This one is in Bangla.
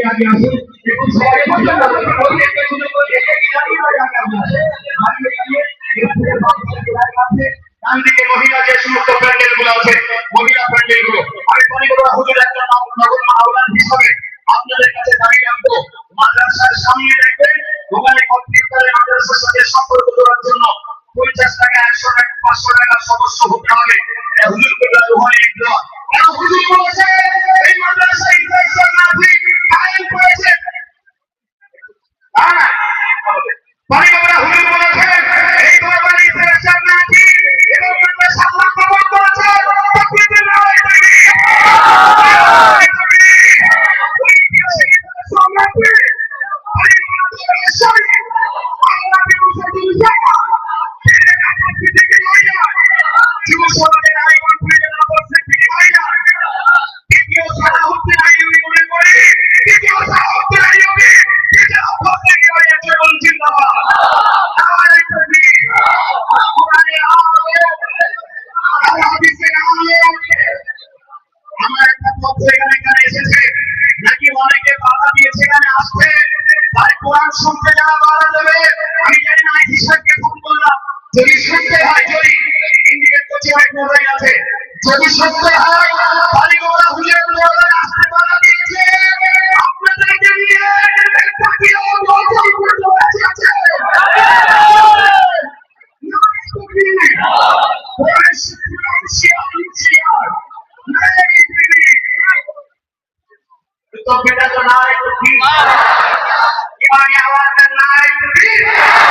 আগে আসুন একটু সবাই ডান দিকে মহিলা যে সমস্ত প্যান্ডেল গুলো আছে মহিলা প্যান্ডেল গুলো আমি মনে করবো হুজুর একটা নগর মাওলানা হিসাবে আপনাদের কাছে দাঁড়িয়ে রাখবো মাদ্রাসার সামনে দেখবেন ওখানে কম্পিউটারে মাদ্রাসার সাথে সম্পর্ক করার জন্য 50 টাকা 100 টাকা 500 টাকা সদস্য হতে হবে হুজুর কেবলা রুহানি দেওয়া কারণ হুজুর বলেছে এই মাদ্রাসা ইসলাম নাজি কায়েম করেছে হ্যাঁ পারিবারিক হুজুর বলেছে এই দরবারে ইসলাম নাজি এবং মাদ্রাসা আল্লাহ কবুল করেছে তাকবীর নারায়ে নাকি অনেকে বাধা দিয়েছে এখানে আসতে তাই কোরআন শুনতে যারা বাধা দেবে আমি জানি না আইসি সাহেবকে ফোন করলাম যদি শুনতে হয় যদি ইন্ডিয়ার কোচে অনেক মোবাইল আছে যদি শুনতে হয় বাড়িওয়ালা হুজুরের মোবাইলে আসতে বাধা দিয়েছে আপনাদেরকে নিয়ে তাকিয়ে বলতে আছে तो बेटा तो नारे तो ठीक है ये आवाज नारे तो ठीक